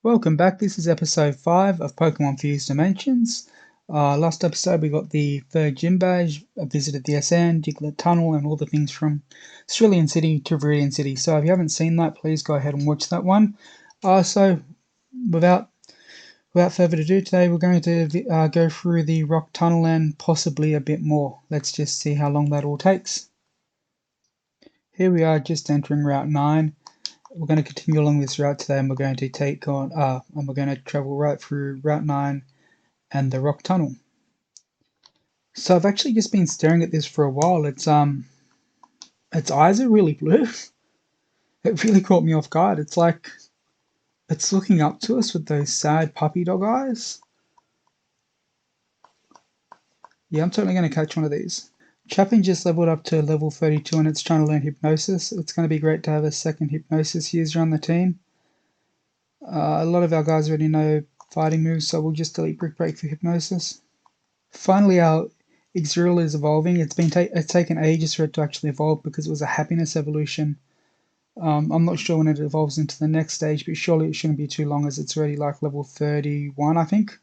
Welcome back. This is episode 5 of Pokemon Fused Dimensions. Last episode we got the third gym badge, visited the SN, Diglett Tunnel, and all the things from Celadon City to Viridian City. So if you haven't seen that, please go ahead and watch that one. So without further ado, today we're going to go through the Rock Tunnel and possibly a bit more. Let's just see how long that all takes. Here we are, just entering Route 9. We're going to continue along this route today, and we're going to travel right through Route 9 and the Rock Tunnel. So I've actually just been staring at this for a while. Its eyes are really blue. It really caught me off guard. It's like it's looking up to us with those sad puppy dog eyes. Yeah, I'm totally going to catch one of these. Chapin just leveled up to level 32 and it's trying to learn Hypnosis. It's going to be great to have a second Hypnosis user on the team. A lot of our guys already know fighting moves, so we'll just delete Brick Break for Hypnosis. Finally, our Xuriel is evolving. It's taken ages for it to actually evolve because it was a happiness evolution. I'm not sure when it evolves into the next stage, but surely it shouldn't be too long as it's already like level 31, I think.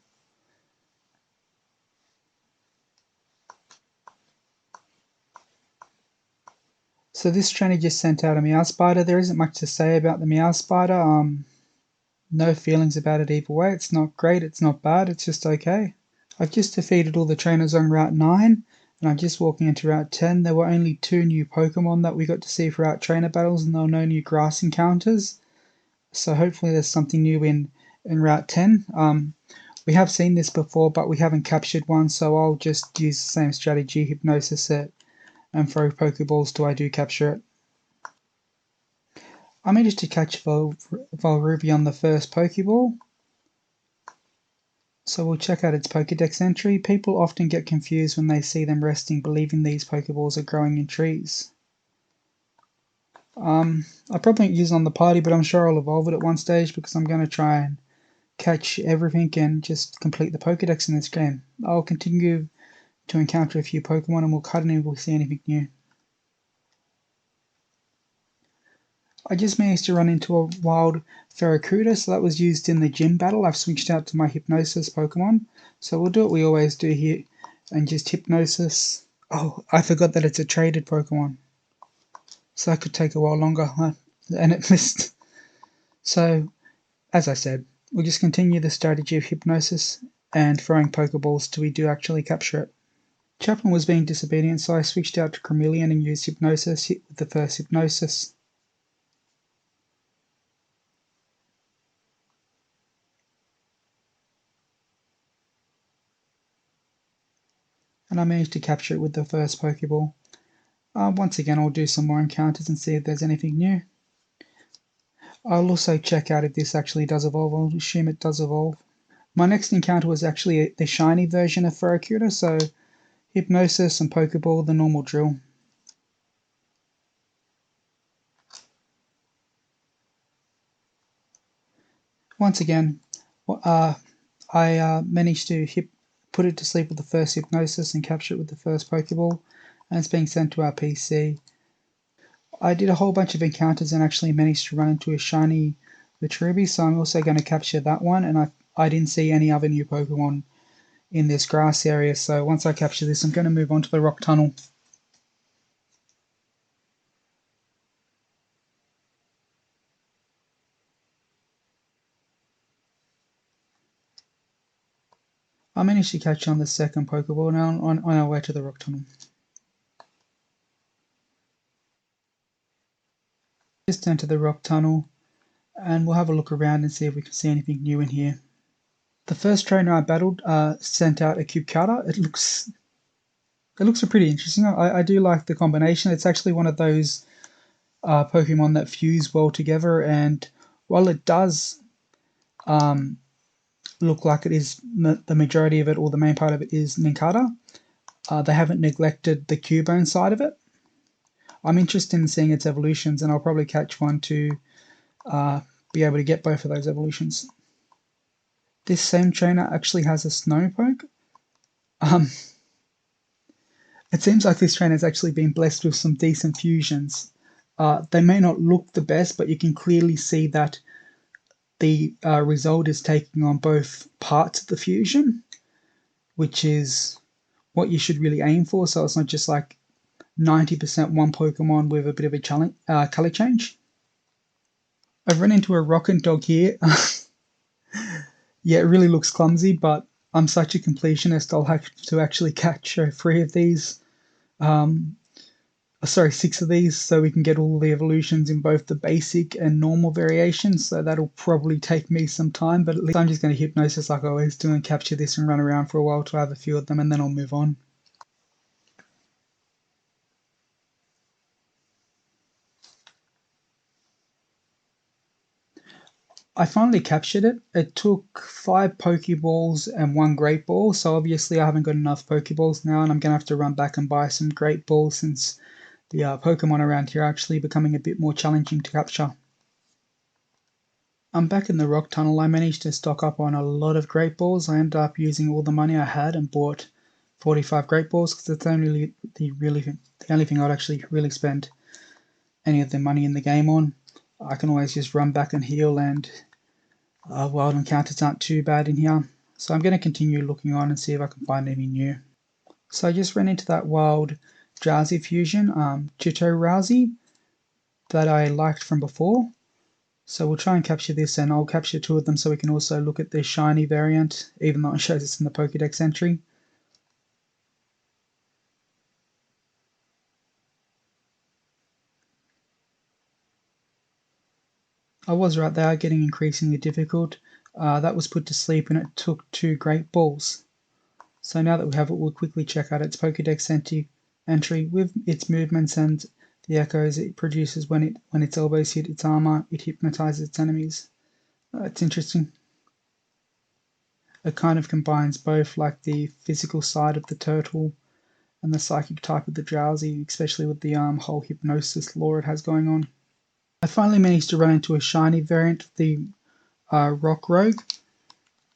So this trainer just sent out a Meow Spider. There isn't much to say about the Meow Spider. No feelings about it either way. It's not great, it's not bad, it's just okay. I've just defeated all the trainers on Route 9, and I'm just walking into Route 10. There were only 2 new Pokemon that we got to see throughout trainer battles, and there were no new grass encounters. So hopefully there's something new in Route 10. We have seen this before, but we haven't captured one, so I'll just use the same strategy, Hypnosis it, and throw Pokeballs till I do capture it. I managed to catch Volruby on the first Pokeball. So we'll check out its Pokedex entry. People often get confused when they see them resting, believing these Pokeballs are growing in trees. I probably won't use it on the party, but I'm sure I'll evolve it at one stage because I'm going to try and catch everything and just complete the Pokedex in this game. I'll continue to encounter a few Pokemon and we'll cut in if we see anything new. I just managed to run into a wild Ferrocuda, so that was used in the gym battle. I've switched out to my Hypnosis Pokemon, so we'll do what we always do here and just Hypnosis. Oh, I forgot that it's a traded Pokemon, so that could take a while longer, and it missed. So, as I said, we'll just continue the strategy of Hypnosis and throwing Pokeballs till we do actually capture it. Chapin was being disobedient, so I switched out to Chromeleon and used Hypnosis, hit with the first Hypnosis. And I managed to capture it with the first Pokeball. Once again, I'll do some more encounters and see if there's anything new. I'll also check out if this actually does evolve. I'll assume it does evolve. My next encounter was actually the shiny version of Ferrocuda, so Hypnosis and Pokeball, the normal drill. Once again, I managed to put it to sleep with the first Hypnosis and capture it with the first Pokeball, and it's being sent to our PC. I did a whole bunch of encounters and actually managed to run into a shiny Vitrubi, so I'm also going to capture that one, and I didn't see any other new Pokemon in this grass area, so once I capture this, I'm going to move on to the Rock Tunnel. I managed to catch on the second Pokeball now on our way to the Rock Tunnel. Just enter the Rock Tunnel, and we'll have a look around and see if we can see anything new in here. The first trainer I battled sent out a Cubecata. It looks pretty interesting. I do like the combination. It's actually one of those Pokemon that fuse well together, and while it does look like it is the majority of it, or the main part of it is Nincada, they haven't neglected the Cubone side of it. I'm interested in seeing its evolutions, and I'll probably catch one to be able to get both of those evolutions. This same trainer actually has a Snowpoke. It seems like this trainer has actually been blessed with some decent fusions. They may not look the best, but you can clearly see that the result is taking on both parts of the fusion, which is what you should really aim for. So it's not just like 90% one Pokemon with a bit of a challenge, color change. I've run into a Rocket Dog here. Yeah, it really looks clumsy, but I'm such a completionist, I'll have to actually catch 3 of these. Sorry, 6 of these, so we can get all the evolutions in both the basic and normal variations. So that'll probably take me some time, but at least I'm just going to Hypnosis like I always do and capture this and run around for a while to have a few of them, and then I'll move on. I finally captured it. It took 5 Pokeballs and 1 Great Ball, so obviously I haven't got enough Pokeballs now, and I'm going to have to run back and buy some Great Balls since the Pokemon around here are actually becoming a bit more challenging to capture. I'm back in the rock tunnel. I managed to stock up on a lot of Great Balls. I ended up using all the money I had and bought 45 Great Balls because it's only the only thing I'd actually really spend any of the money in the game on. I can always just run back and heal, and wild encounters aren't too bad in here. So I'm going to continue looking on and see if I can find any new. So I just ran into that wild Drowsy Fusion, Chito that I liked from before. So we'll try and capture this, and I'll capture 2 of them so we can also look at the shiny variant, even though it shows us in the Pokédex entry. I was right, they are getting increasingly difficult. That was put to sleep and it took 2 Great Balls. So now that we have it, we'll quickly check out its Pokédex entry with its movements and the echoes it produces when its elbows hit its armor. It hypnotizes its enemies. It's interesting. It kind of combines both like the physical side of the turtle and the psychic type of the Drowsy, especially with the whole hypnosis lore it has going on. I finally managed to run into a shiny variant of the Rock Rogue.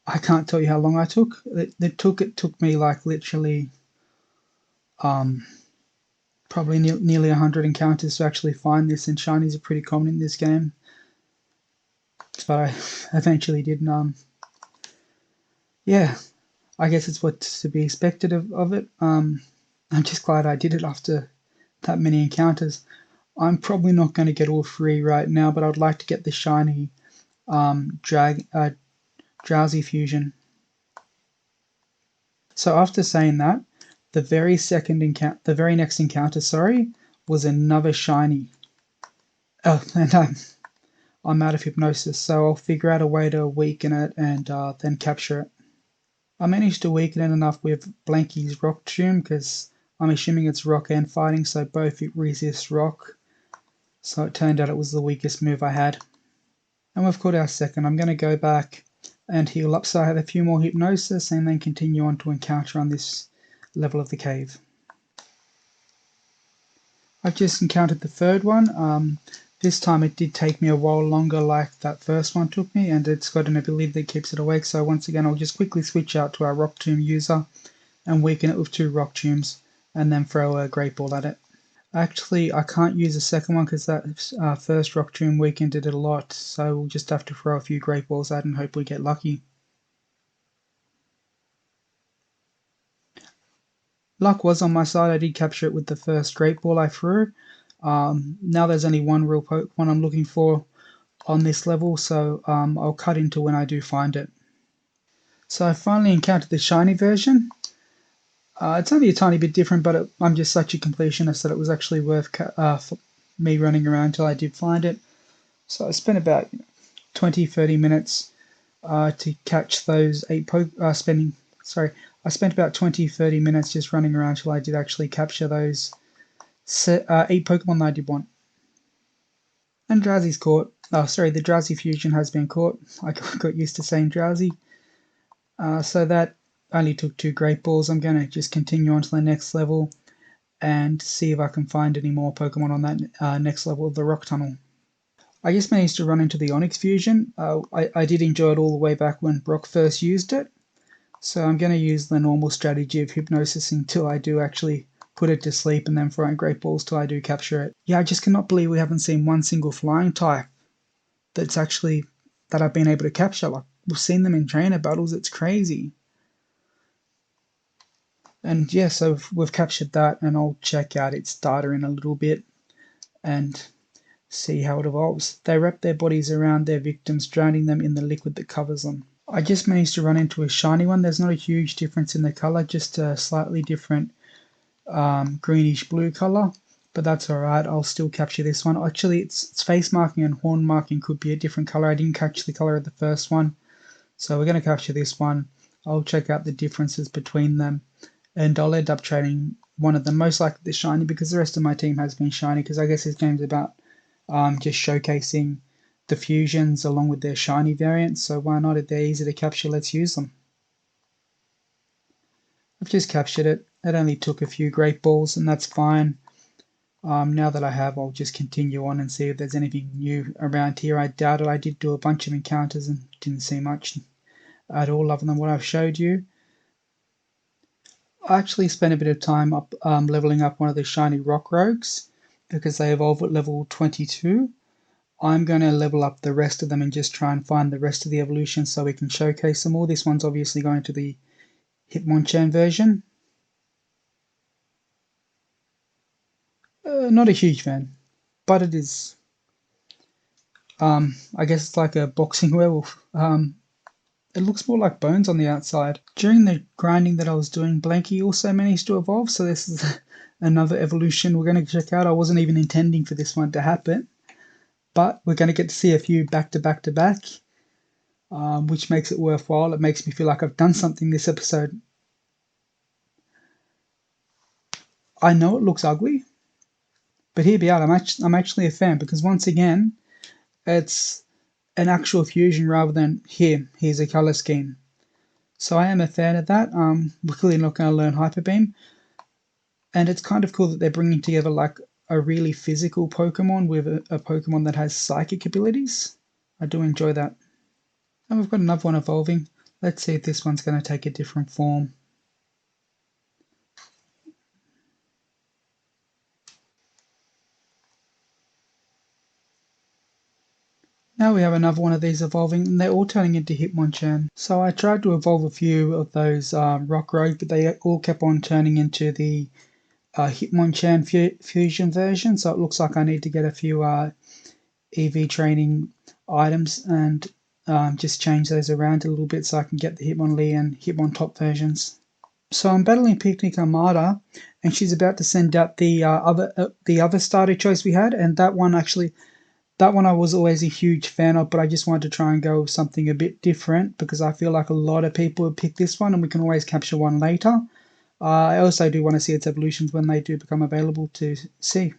I can't tell you how long I took. It took me like literally probably nearly 100 encounters to actually find this, and shinies are pretty common in this game. But I eventually did. Yeah, I guess it's what's to be expected of it. I'm just glad I did it after that many encounters. I'm probably not going to get all 3 right now, but I'd like to get the shiny Drowsy Fusion. So after saying that, the very next encounter, was another shiny. Oh, and I'm out of hypnosis, so I'll figure out a way to weaken it and then capture it. I managed to weaken it enough with Blanky's Rock Tomb because I'm assuming it's rock and fighting, so both it resists rock. So it turned out it was the weakest move I had. And we've caught our second. I'm going to go back and heal up so I have a few more hypnosis and then continue on to encounter on this level of the cave. I've just encountered the 3rd one. This time it did take me a while longer like that first one took me, and it's got an ability that keeps it awake. So once again I'll just quickly switch out to our Rock Tomb user and weaken it with 2 Rock Tombs and then throw a Great Ball at it. Actually, I can't use the second one because that first Rock Tomb weakened it a lot, so we'll just have to throw a few Great Balls at it and hope we get lucky. Luck was on my side. I did capture it with the first Great Ball I threw. Now there's only one real Pokemon I'm looking for on this level, so I'll cut into when I do find it. So I finally encountered the shiny version. It's only a tiny bit different, but I'm just such a completionist that it was actually worth me running around until I did find it. So I spent about 20-30 minutes to catch those 8 I spent about 20-30 minutes just running around till I did actually capture those 8 Pokemon that I did want. And Drowsy's caught. Oh, sorry, the Drowsy Fusion has been caught. I got used to saying Drowsy. So that only took 2 Great Balls. I'm going to just continue on to the next level and see if I can find any more Pokemon on that next level of the Rock Tunnel. I just managed to run into the Onyx Fusion. I did enjoy it all the way back when Brock first used it. So I'm going to use the normal strategy of hypnosis until I do actually put it to sleep and then throwing Great Balls till I do capture it. Yeah, I just cannot believe we haven't seen one single flying type that's actually that I've been able to capture. Like, we've seen them in trainer battles. It's crazy. And yeah, so we've captured that, and I'll check out its data in a little bit and see how it evolves. They wrap their bodies around their victims, drowning them in the liquid that covers them. I just managed to run into a shiny one. There's not a huge difference in the color, just a slightly different greenish blue color, but that's alright. I'll still capture this one. Actually, its face marking and horn marking could be a different color. I didn't catch the color of the first one, so we're going to capture this one. I'll check out the differences between them, and I'll end up trading one of them, most likely the shiny, because the rest of my team has been shiny, because I guess this game's about just showcasing the fusions along with their shiny variants, so why not? If they're easy to capture, let's use them. I've just captured it. It only took a few great balls, and that's fine. Now that I have, I'll just continue on and see if there's anything new around here. I doubt it. I did do a bunch of encounters and didn't see much at all other than what I've showed you. I actually spent a bit of time up leveling up one of the shiny rock rogues because they evolve at level 22. I'm going to level up the rest of them and just try and find the rest of the evolutions so we can showcase them all. This one's obviously going to the Hitmonchan version. Not a huge fan, but it is. I guess it's like a boxing werewolf. It looks more like bones on the outside. During the grinding that I was doing, Blanky also managed to evolve, so this is another evolution we're going to check out. I wasn't even intending for this one to happen, but we're going to get to see a few back to back to back, which makes it worthwhile. It makes me feel like I've done something this episode. I know it looks ugly, but hear me out. I'm actually a fan, because once again, it's an actual fusion rather than here's a color scheme. So I am a fan of that. We're clearly not going to learn Hyper Beam, and it's kind of cool that they're bringing together like a really physical Pokemon with a Pokemon that has psychic abilities. I do enjoy that. And we've got another one evolving. Let's see if this one's going to take a different form. Now we have another one of these evolving, and they're all turning into Hitmonchan. So I tried to evolve a few of those rock rogues, but they all kept on turning into the Hitmonchan fusion version. So it looks like I need to get a few EV training items and just change those around a little bit so I can get the Hitmonlee and Hitmontop versions. So I'm battling Picnic Armada, and she's about to send out the other starter choice we had, and that one I was always a huge fan of, but I just wanted to try and go with something a bit different because I feel like a lot of people would pick this one, and we can always capture one later. I also do want to see its evolutions when they do become available to see.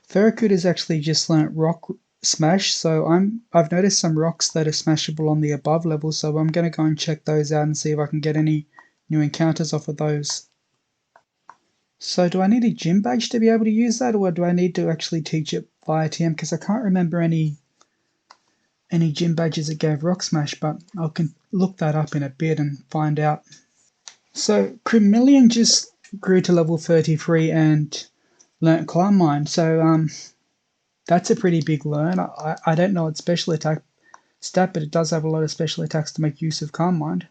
Ferrocoot has actually just learnt Rock Smash, so I've noticed some rocks that are smashable on the above level, so I'm going to go and check those out and see if I can get any new encounters off of those. So do I need a gym badge to be able to use that, or do I need to actually teach it via TM? Because I can't remember any gym badges that gave Rock Smash, but I can look that up in a bit and find out. So Crimillion just grew to level 33 and learnt Climb Mine. So that's a pretty big learn. I don't know its special attack stat, but it does have a lot of special attacks to make use of Calm Mind.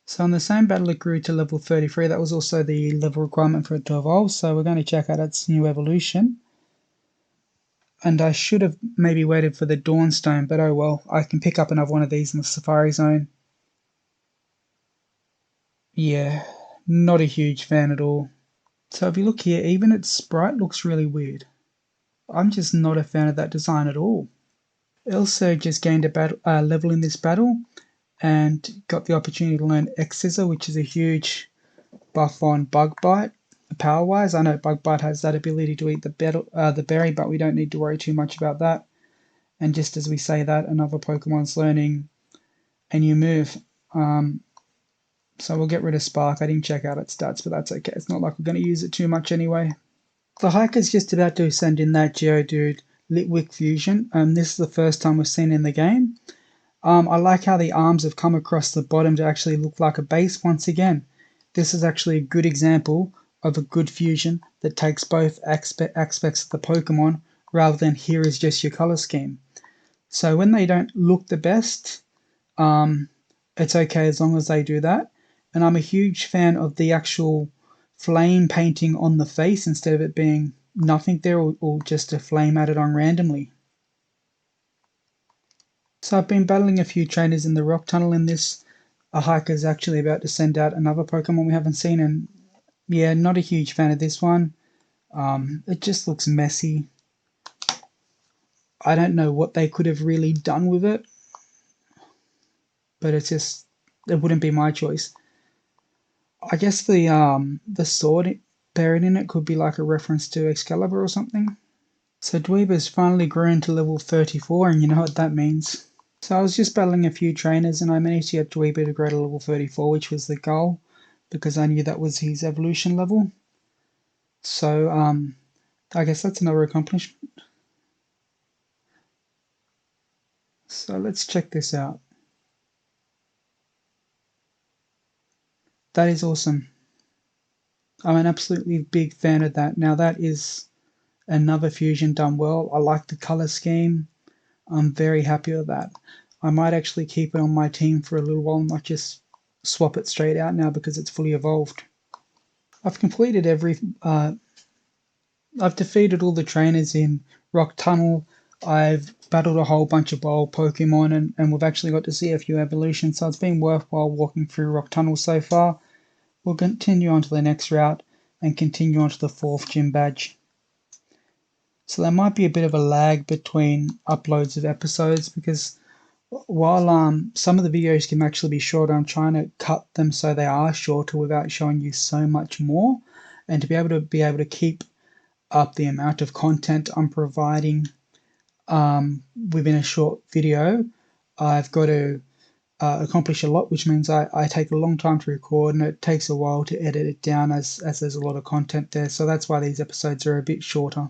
So in the same battle it grew to level 33, that was also the level requirement for it to evolve, so we're going to check out its new evolution. And I should have maybe waited for the Dawnstone, but oh well, I can pick up another one of these in the Safari Zone. Yeah, not a huge fan at all. So if you look here, even its sprite looks really weird. I'm just not a fan of that design at all. It also just gained a level in this battle, and got the opportunity to learn X-Scissor, which is a huge buff on Bug Bite. Power-wise, I know Bug Bite has that ability to eat the berry, but we don't need to worry too much about that. And just as we say that, another Pokemon's learning a new move. So we'll get rid of Spark. I didn't check out its stats, but that's okay. It's not like we're going to use it too much anyway. The Hiker's just about to send in that Geodude Litwick Fusion. This is the first time we've seen it in the game. I like how the arms have come across the bottom to actually look like a base once again. This is actually a good example of a good fusion that takes both aspects of the Pokemon rather than here is just your color scheme. So when they don't look the best, it's okay as long as they do that. And I'm a huge fan of the actual flame painting on the face instead of it being nothing there or just a flame added on randomly. So I've been battling a few trainers in the rock tunnel in this. A hiker's actually about to send out another Pokemon we haven't seen, and yeah, not a huge fan of this one. It just looks messy. I don't know what they could have really done with it, but it wouldn't be my choice. I guess the sword buried in it could be like a reference to Excalibur or something. So Dweeber's finally grown to level 34, and you know what that means. So I was just battling a few trainers, and I managed to get Dweeber to grow to level 34, which was the goal, because I knew that was his evolution level. So I guess that's another accomplishment. So let's check this out. That is awesome. I'm an absolutely big fan of that. Now that is another fusion done well. I like the color scheme. I'm very happy with that. I might actually keep it on my team for a little while, not just swap it straight out now because it's fully evolved. I've completed I've defeated all the trainers in Rock Tunnel. I've battled a whole bunch of wild Pokemon, and we've actually got to see a few evolutions, so it's been worthwhile walking through Rock Tunnel so far. We'll continue on to the next route and continue on to the 4th gym badge. So there might be a bit of a lag between uploads of episodes because while some of the videos can actually be shorter, I'm trying to cut them so they are shorter without showing you so much more, and to be able to keep up the amount of content I'm providing within a short video, I've got to accomplish a lot, which means I take a long time to record, and it takes a while to edit it down as there's a lot of content there. So that's why these episodes are a bit shorter.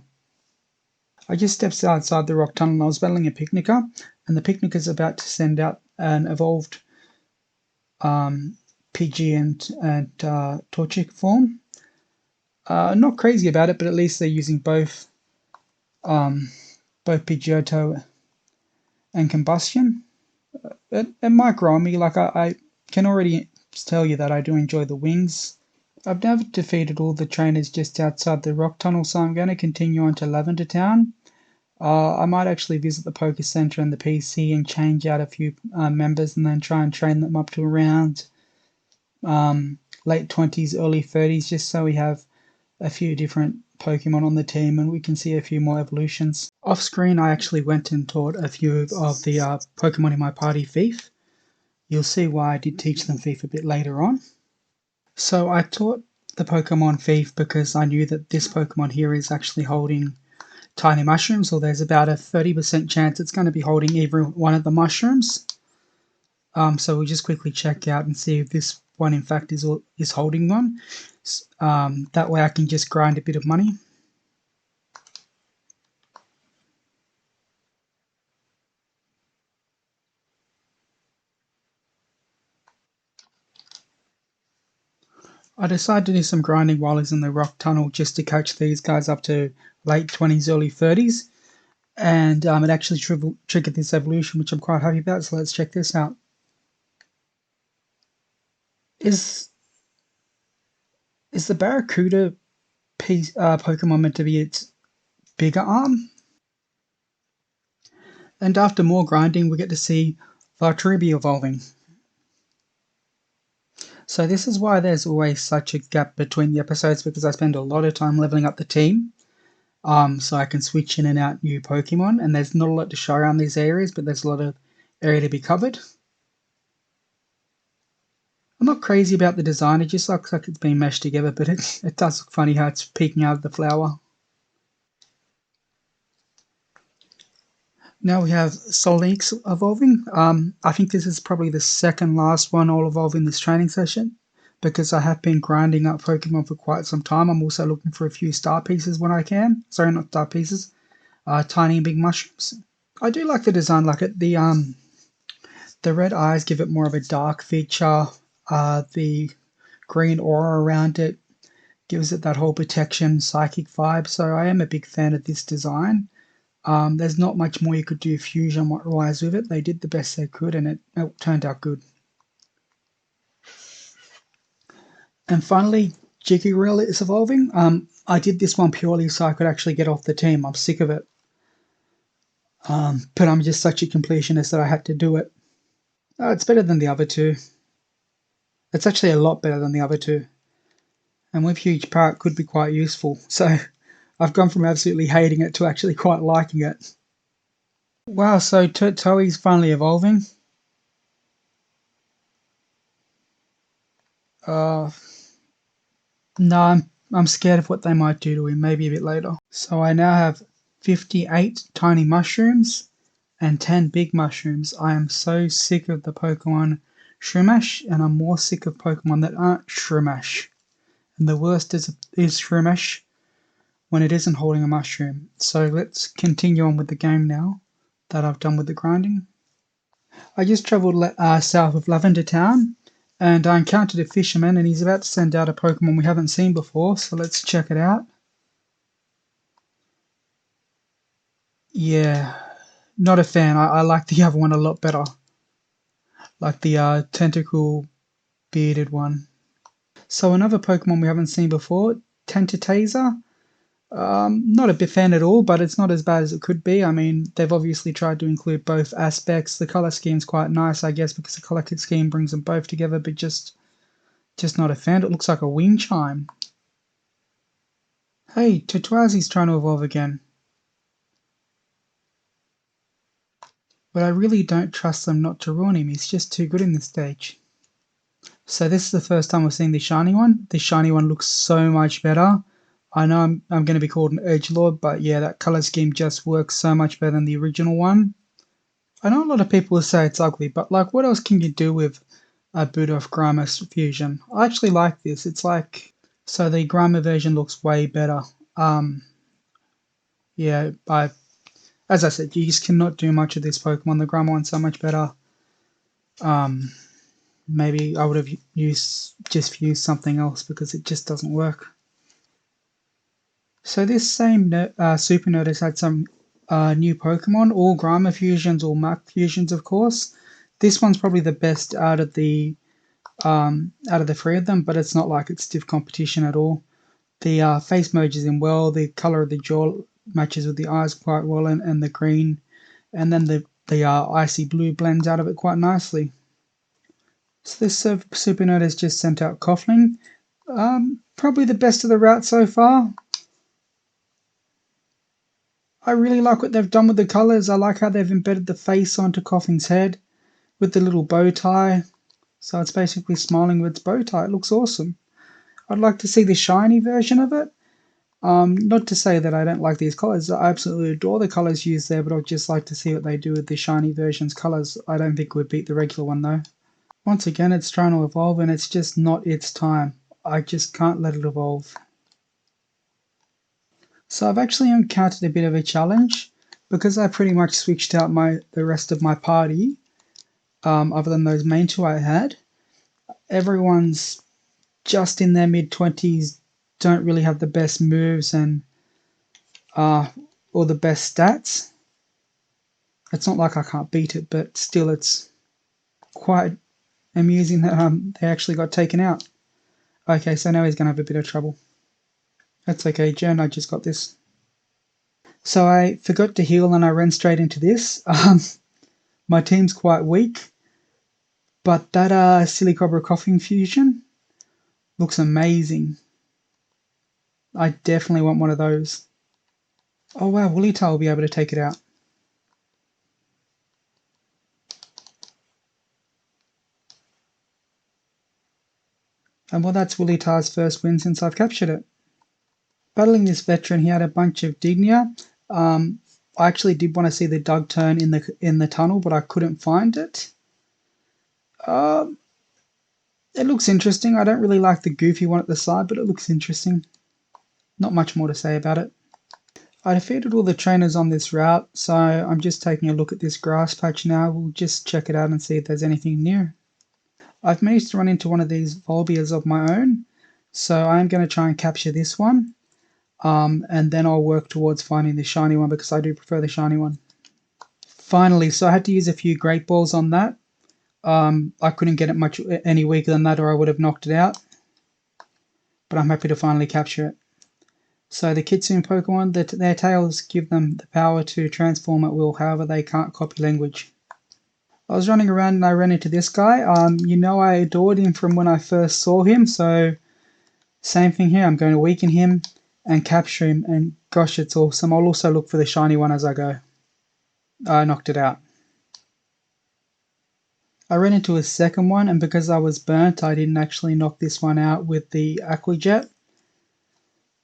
I just stepped outside the rock tunnel and I was battling a Picnica, and the Picnica's about to send out an evolved Pidgey and Torchic form. Not crazy about it, but at least they're using both Pidgeotto and Combustion. It might grow on me. Like I can already tell you that I do enjoy the wings. I've now defeated all the trainers just outside the rock tunnel, so I'm going to continue on to Lavender Town. I might actually visit the Poké Center and the PC and change out a few members and then try and train them up to around late 20s, early 30s, just so we have a few different Pokemon on the team and we can see a few more evolutions. Off screen, I actually went and taught a few of the Pokemon in my party Thief. You'll see why I did teach them Thief a bit later on. So I taught the Pokemon Thief because I knew that this Pokemon here is actually holding tiny mushrooms, or there's about a 30% chance it's going to be holding either one of the mushrooms. So we'll just quickly check out and see if this one in fact is holding one. That way I can just grind a bit of money. I decided to do some grinding while he's in the rock tunnel just to coach these guys up to late 20s, early 30s. And it actually triggered this evolution, which I'm quite happy about, so let's check this out. Is the Barracuda Pokemon meant to be its bigger arm? And after more grinding, we get to see Valtrubi evolving. So this is why there's always such a gap between the episodes, because I spend a lot of time leveling up the team. So I can switch in and out new Pokemon, and there's not a lot to show around these areas, but there's a lot of area to be covered. I'm not crazy about the design, it just looks like it's been meshed together, but it does look funny how it's peeking out of the flower. Now we have Onyx evolving. I think this is probably the second last one I'll evolve in this training session, because I have been grinding up Pokemon for quite some time. I'm also looking for a few star pieces when I can. Sorry, not star pieces. Tiny and big mushrooms. I do like the design, like it. The red eyes give it more of a dark feature. The green aura around it gives it that whole protection, psychic vibe. So I am a big fan of this design. There's not much more you could do fusion-wise with it. They did the best they could, and it turned out good. And finally, Jiggy is evolving. I did this one purely so I could actually get off the team. I'm sick of it. But I'm just such a completionist that I had to do it. It's better than the other two. It's actually a lot better than the other two. And with Huge Parrot could be quite useful. So I've gone from absolutely hating it to actually quite liking it. Wow, so Toei's finally evolving. No, I'm scared of what they might do to him, maybe a bit later. So I now have 58 tiny mushrooms and 10 big mushrooms. I am so sick of the Pokemon Shroomash, and I'm more sick of Pokemon that aren't Shroomash. And the worst is Shroomash when it isn't holding a mushroom. So let's continue on with the game now that I've done with the grinding. I just travelled south of Lavender Town, and I encountered a fisherman, and he's about to send out a Pokemon we haven't seen before, so let's check it out. Yeah, not a fan. I like the other one a lot better. Like the tentacle bearded one. So another Pokemon we haven't seen before, Tentataser. Not a big fan at all, but it's not as bad as it could be. I mean, they've obviously tried to include both aspects. The color scheme's quite nice, I guess, because the color scheme brings them both together, but just not a fan. It looks like a wind chime. Hey, Tatwazi's trying to evolve again. But I really don't trust them not to ruin him. He's just too good in this stage. So this is the first time we're seeing the shiny one. The shiny one looks so much better. I know I'm going to be called an edgelord, but yeah, that color scheme just works so much better than the original one. I know a lot of people will say it's ugly, but like, what else can you do with a Budov Grimer fusion? I actually like this. It's like, so the Grimer version looks way better. Yeah, as I said, you just cannot do much of this Pokemon. The Grimer one's so much better. Maybe I would have just used something else because it just doesn't work. So this same Super Nerd has had some new Pokemon, all Grimer fusions, all Mach fusions, of course. This one's probably the best out of the three of them, but it's not like it's stiff competition at all. The face merges in well. The color of the jaw matches with the eyes quite well, and the green, and then the icy blue blends out of it quite nicely. So this Super Nerd has just sent out Koffling. Probably the best of the route so far. I really like what they've done with the colours. I like how they've embedded the face onto Koffing's head with the little bow tie. So it's basically smiling with its bow tie. It looks awesome. I'd like to see the shiny version of it. Not to say that I don't like these colours. I absolutely adore the colours used there, but I'd just like to see what they do with the shiny version's colours. I don't think it would beat the regular one though. Once again, it's trying to evolve and it's just not its time. I just can't let it evolve. So I've actually encountered a bit of a challenge because I pretty much switched out the rest of my party. Other than those main two I had, everyone's just in their mid-20s, don't really have the best moves and or the best stats. It's not like I can't beat it, but still it's quite amusing that they actually got taken out. Okay, so now he's going to have a bit of trouble. That's okay, Jen, I just got this. So I forgot to heal and I ran straight into this. My team's quite weak, but that Silicobra Koffing fusion looks amazing. I definitely want one of those. Oh wow, Woollytail will be able to take it out. And well, that's Woollytail's first win since I've captured it. Battling this veteran, he had a bunch of Dignia. I actually did want to see the Dug turn in the tunnel, but I couldn't find it. It looks interesting. I don't really like the goofy one at the side, but it looks interesting. Not much more to say about it. I defeated all the trainers on this route, so I'm just taking a look at this grass patch now. We'll just check it out and see if there's anything new. I've managed to run into one of these Volbias of my own, so I'm going to try and capture this one. and then I'll work towards finding the shiny one because I do prefer the shiny one. Finally, so I had to use a few Great Balls on that. I couldn't get it much any weaker than that or I would have knocked it out. But I'm happy to finally capture it. So the Kitsune Pokemon, their tails give them the power to transform at will, however they can't copy language. I was running around and I ran into this guy. You know, I adored him from when I first saw him, so same thing here. I'm going to weaken him and capture him, and gosh, it's awesome. I'll also look for the shiny one as I go. I knocked it out. I ran into a second one, and because I was burnt, I didn't actually knock this one out with the Aqua Jet.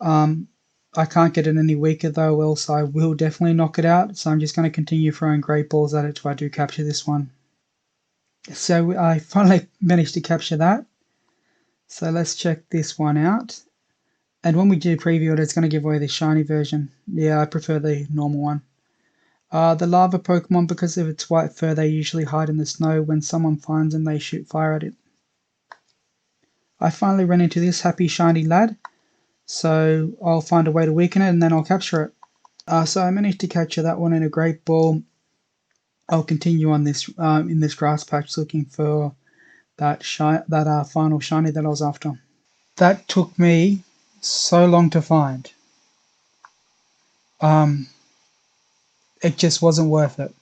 I can't get it any weaker though, else I will definitely knock it out. So I'm just going to continue throwing Great Balls at it till I do capture this one. So I finally managed to capture that. So let's check this one out. And when we do preview it, it's going to give away the shiny version. Yeah, I prefer the normal one. The lava Pokemon, because of its white fur, they usually hide in the snow. When someone finds them, they shoot fire at it. I finally ran into this happy shiny lad, so I'll find a way to weaken it and then I'll capture it. So I managed to capture that one in a Great Ball. I'll continue on this in this grass patch looking for that final shiny that I was after. That took me so long to find. It just wasn't worth it.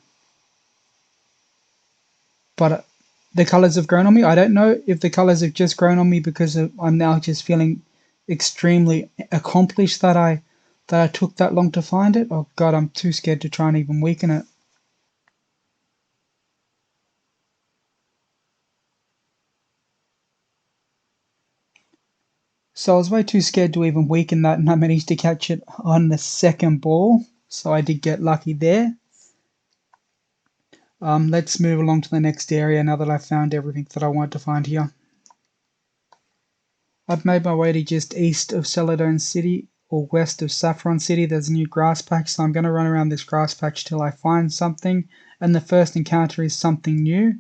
But the colors have grown on me. I don't know if the colors have just grown on me because I'm now just feeling extremely accomplished that I took that long to find it. Oh god, I'm too scared to try and even weaken it. So I was way too scared to even weaken that, and I managed to catch it on the second ball. So I did get lucky there. Let's move along to the next area now that I've found everything that I want to find here. I've made my way to just east of Celadon City or west of Saffron City. There's a new grass patch, so I'm going to run around this grass patch till I find something, and the first encounter is something new.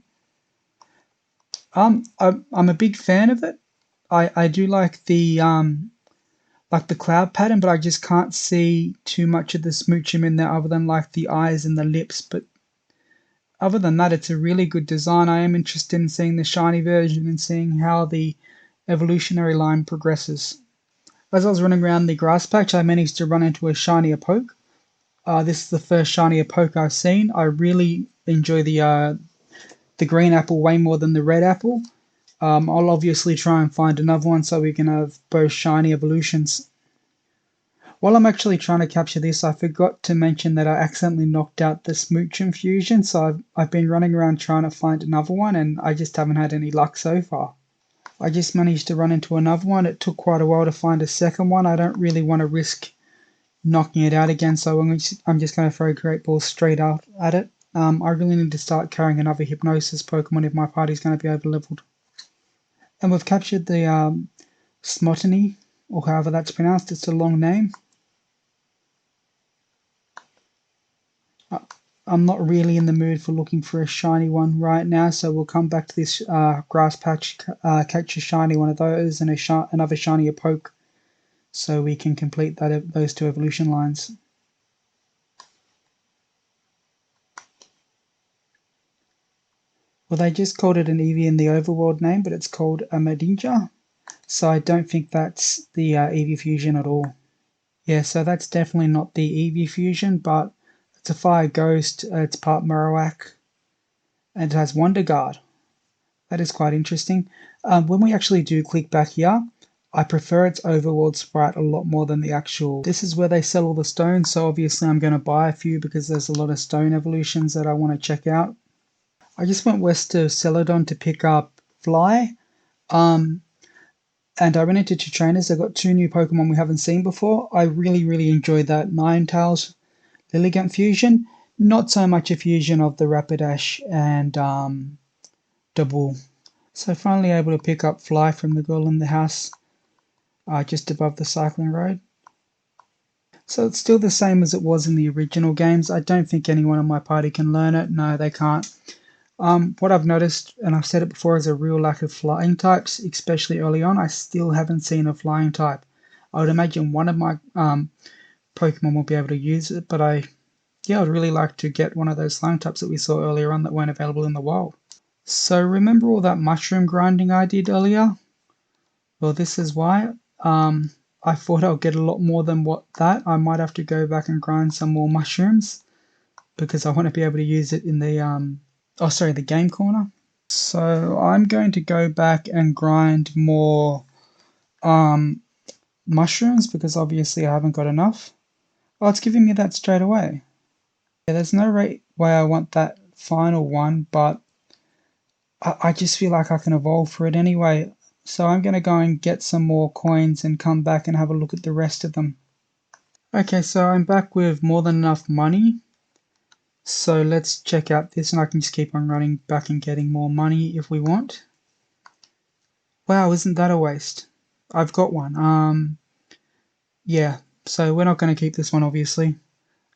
I'm a big fan of it. I do like the cloud pattern, but I just can't see too much of the smoochum in there other than like the eyes and the lips. But other than that, it's a really good design. I am interested in seeing the shiny version and seeing how the evolutionary line progresses. As I was running around the grass patch, I managed to run into a shiny poke. This is the first shiny poke I've seen. I really enjoy the green apple way more than the red apple. I'll obviously try and find another one so we can have both shiny evolutions. While I'm actually trying to capture this, I forgot to mention that I accidentally knocked out the Smoochum Fusion, so I've been running around trying to find another one, and I just haven't had any luck so far. I just managed to run into another one. It took quite a while to find a second one. I don't really want to risk knocking it out again, so I'm just going to throw Great Balls straight out at it. I really need to start carrying another Hypnosis Pokemon if my party's going to be over-leveled. And we've captured the Smotany, or however that's pronounced. It's a long name. I'm not really in the mood for looking for a shiny one right now, so we'll come back to this grass patch, catch a shiny one of those, and another shiny poke, so we can complete those two evolution lines. Well, they just called it an Eevee in the overworld name, but it's called a Medinja, so I don't think that's the Eevee Fusion at all. Yeah, so that's definitely not the Eevee Fusion, but it's a fire ghost. It's part Marowak, and it has Wonder Guard. That is quite interesting. When we actually do click back here, I prefer its overworld sprite a lot more than the actual. This is where they sell all the stones, so obviously I'm going to buy a few because there's a lot of stone evolutions that I want to check out. I just went west to Celadon to pick up Fly, and I ran into two trainers. I got two new Pokemon we haven't seen before. I really enjoyed that Ninetales Lilligant fusion. Not so much a fusion of the Rapidash and Double. So finally able to pick up Fly from the girl in the house just above the cycling road. So it's still the same as it was in the original games. I don't think anyone in my party can learn it. No, they can't. What I've noticed, and I've said it before, is a real lack of flying types, especially early on. I still haven't seen a flying type. I would imagine one of my Pokemon will be able to use it, but I'd really like to get one of those slime types that we saw earlier on that weren't available in the wild. So remember all that mushroom grinding I did earlier? Well, this is why. I thought I'll get a lot more than that. I might have to go back and grind some more mushrooms because I want to be able to use it in the the game corner. So I'm going to go back and grind more mushrooms because obviously I haven't got enough. Oh, it's giving me that straight away. Yeah, there's no way I want that final one, but I just feel like I can evolve for it anyway. So I'm going to go and get some more coins and come back and have a look at the rest of them. Okay, so I'm back with more than enough money. So let's check out this, and I can just keep on running back and getting more money if we want. Wow, isn't that a waste? I've got one. Yeah, so we're not going to keep this one, obviously.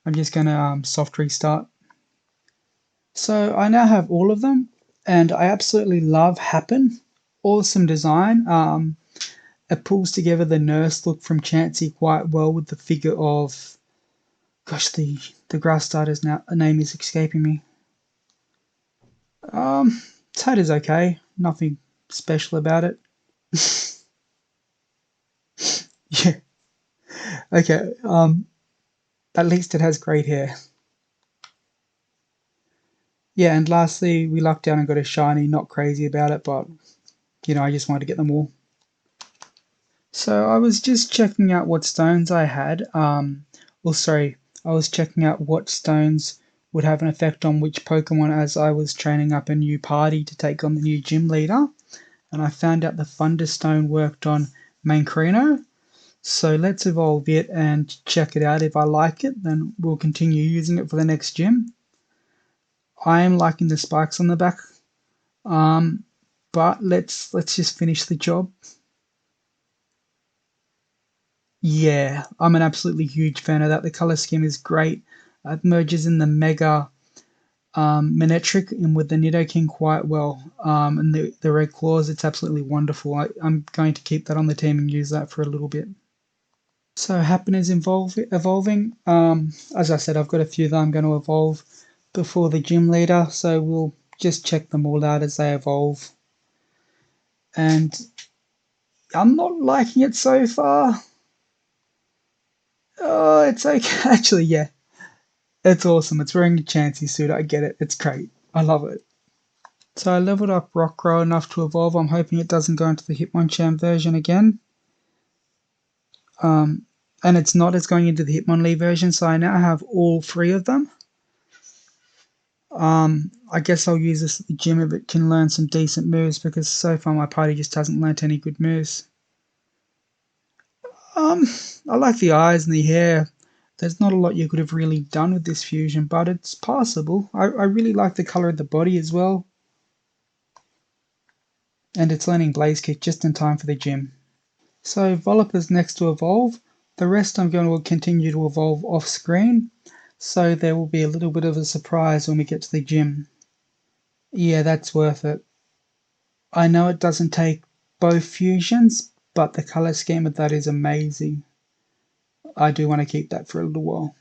I'm just going to soft restart. So I now have all of them, and I absolutely love Happen. Awesome design. It pulls together the nurse look from Chansey quite well with the figure of... Gosh, the grass starter's name is escaping me. Its head is okay. Nothing special about it. Yeah. Okay, at least it has great hair. Yeah, and lastly, we lucked out and got a shiny. Not crazy about it, but, I just wanted to get them all. So I was just checking out what stones I had. I was checking out what stones would have an effect on which Pokemon as I was training up a new party to take on the new gym leader. And I found out the Thunderstone worked on Mancrino. So let's evolve it and check it out. If I like it, then we'll continue using it for the next gym. I am liking the spikes on the back, but let's just finish the job. Yeah, I'm an absolutely huge fan of that. The color scheme is great. It merges in the Mega Manectric and with the Nidoking quite well. And the Red Claws, it's absolutely wonderful. I'm going to keep that on the team and use that for a little bit. So Happen is evolving. As I said, I've got a few that I'm going to evolve before the gym leader, so we'll just check them all out as they evolve. And I'm not liking it so far. Oh, it's okay. Actually, yeah. It's awesome. It's wearing a Chansey suit. I get it. It's great. I love it. So I leveled up Rockrow enough to evolve. I'm hoping it doesn't go into the Hitmonchan version again. And it's not. It's going into the Hitmonlee version, so I now have all 3 of them. I guess I'll use this at the gym if it can learn some decent moves, because so far my party just hasn't learnt any good moves. I like the eyes and the hair. There's not a lot you could have really done with this fusion, but it's passable. I really like the colour of the body as well. And it's learning Blaze Kick just in time for the gym. So Volibear's next to evolve. The rest I'm going to continue to evolve off screen. So there will be a little bit of a surprise when we get to the gym. Yeah, that's worth it. I know it doesn't take both fusions, but the colour scheme of that is amazing. I do want to keep that for a little while.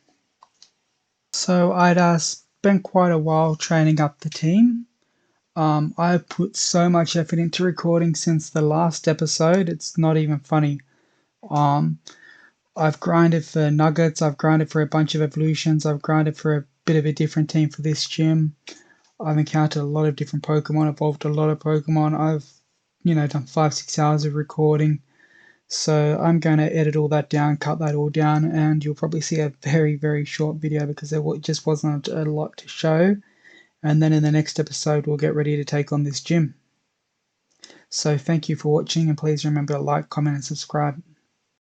So I'd spent quite a while training up the team. I've put so much effort into recording since the last episode, it's not even funny. I've grinded for nuggets, I've grinded for a bunch of evolutions, I've grinded for a bit of a different team for this gym. I've encountered a lot of different Pokemon, evolved a lot of Pokemon. I've, done 5-6 hours of recording. So I'm going to edit all that down, cut that all down, and you'll probably see a very, very short video because there just wasn't a lot to show. And then in the next episode, we'll get ready to take on this gym. So thank you for watching, and please remember to like, comment, and subscribe.